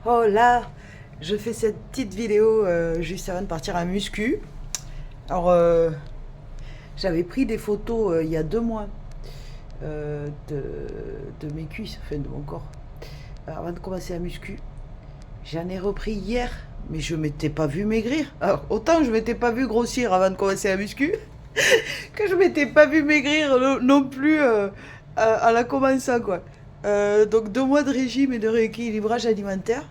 Oh là, je fais cette petite vidéo juste avant de partir à muscu. Alors, j'avais pris des photos il y a 2 mois de mes cuisses, enfin de mon corps, avant de commencer à muscu. J'en ai repris hier, mais je m'étais pas vu maigrir. Alors, autant je m'étais pas vu grossir avant de commencer à muscu, que je m'étais pas vu maigrir non plus à la commençant, quoi. Donc 2 mois de régime et de rééquilibrage alimentaire.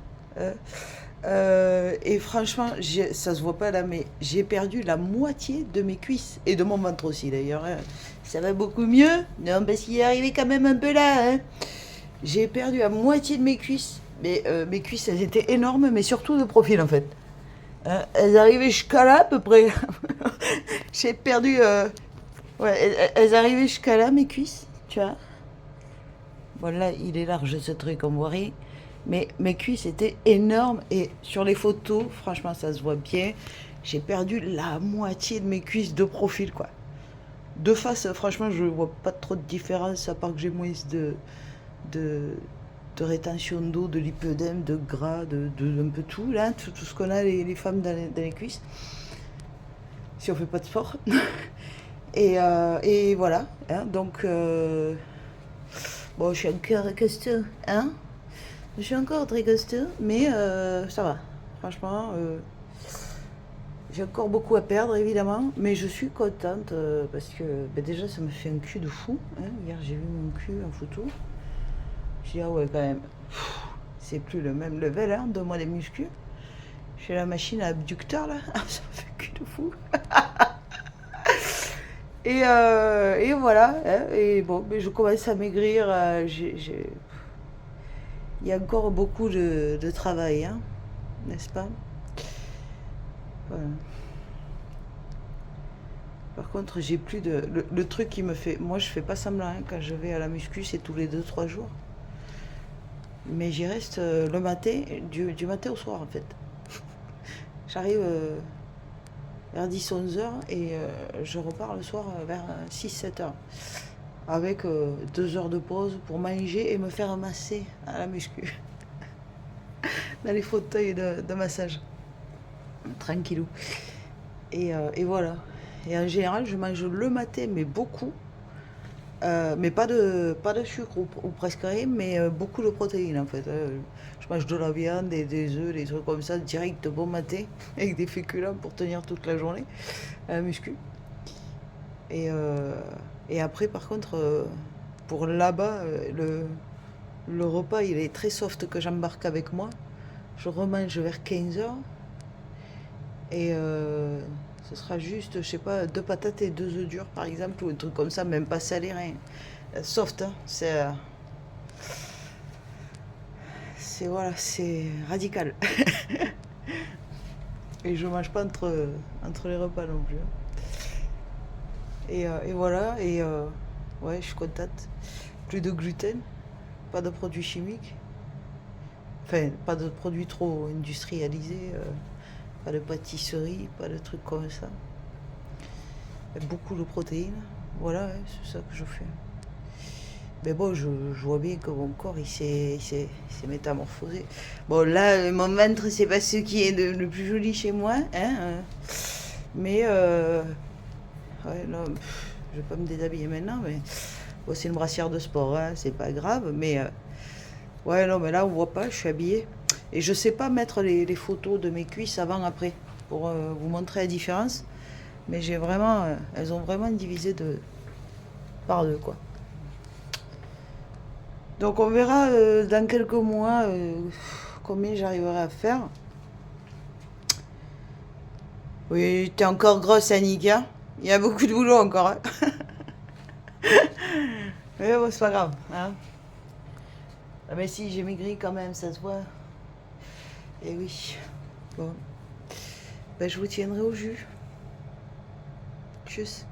Euh, et franchement, ça se voit pas là, mais j'ai perdu la moitié de mes cuisses. Et de mon ventre aussi d'ailleurs, hein. Ça va beaucoup mieux. Non, parce qu'il est arrivé quand même un peu là, hein. J'ai perdu la moitié de mes cuisses. Mais mes cuisses, elles étaient énormes, mais surtout de profil en fait. Hein, elles arrivaient jusqu'à là à peu près. J'ai perdu. Ouais, elles arrivaient jusqu'à là, mes cuisses, tu vois. Bon, là, il est large ce truc, on voit rien. Mais mes cuisses étaient énormes et sur les photos, franchement, ça se voit bien. J'ai perdu la moitié de mes cuisses de profil, quoi. De face, franchement, je vois pas trop de différence, à part que j'ai moins de, de rétention d'eau, de lipœdème, de gras, de un peu tout, là, tout ce qu'on a, les femmes dans les cuisses, si on fait pas de sport. Et voilà, hein, donc, bon, je suis encore costaud, hein. Je suis encore très costaud, mais ça va. Franchement, j'ai encore beaucoup à perdre, évidemment, mais je suis contente parce que ben déjà, ça me fait un cul de fou, hein. Hier, j'ai vu mon cul en photo. J'ai dit, ah ouais, quand même, c'est plus le même level, hein, de moi des muscles. J'ai la machine à abducteur, là. Ça me fait un cul de fou. Et voilà, hein, et bon, mais je commence à maigrir. Il y a encore beaucoup de travail, hein, n'est-ce pas? Voilà. Par contre, j'ai plus de. Le truc qui me fait. Moi, je fais pas semblant, hein, quand je vais à la muscu, c'est tous les 2 3 jours. Mais j'y reste le matin, du matin au soir, en fait. J'arrive vers 10 11 heures et je repars le soir vers 6 7 heures. Avec 2 heures de pause pour manger et me faire masser à la muscu. Dans les fauteuils de massage. Tranquillou. Et voilà. Et en général, je mange le matin, mais beaucoup. Mais pas de sucre ou presque rien, mais beaucoup de protéines en fait. Je mange de la viande et des œufs, des trucs comme ça, direct bon matin, avec des féculents pour tenir toute la journée à la muscu. Et, euh, et après, par contre, pour là-bas, le repas il est très soft que j'embarque avec moi. Je remange vers 15 heures et ce sera juste, je sais pas, 2 patates et 2 œufs durs par exemple, ou un truc comme ça, même pas salé, rien. Soft, hein. C'est voilà, c'est radical. Et je mange pas entre les repas non plus, hein. Et voilà, ouais, je suis contente. Plus de gluten, pas de produits chimiques, enfin, pas de produits trop industrialisés, pas de pâtisserie, pas de trucs comme ça. Beaucoup de protéines, voilà, ouais, c'est ça que je fais. Mais bon, je vois bien que mon corps, il s'est métamorphosé. Bon, là, mon ventre, c'est pas ce qui est le plus joli chez moi, hein. Mais, ouais, non, je vais pas me déshabiller maintenant, mais bon, c'est une brassière de sport, hein, c'est pas grave. Mais, ouais, non, mais là, on voit pas, je suis habillée. Et je sais pas mettre les photos de mes cuisses avant-après pour vous montrer la différence. Mais elles ont vraiment divisé par deux, quoi. Donc on verra dans quelques mois combien j'arriverai à faire. Oui, t'es encore grosse, Annick, hein. Il y a beaucoup de boulot encore, hein. Mais bon, c'est pas grave, hein. Ah, mais si, j'ai maigri quand même, ça se voit. Et oui. Bon. Ben, je vous tiendrai au jus. Tchuss.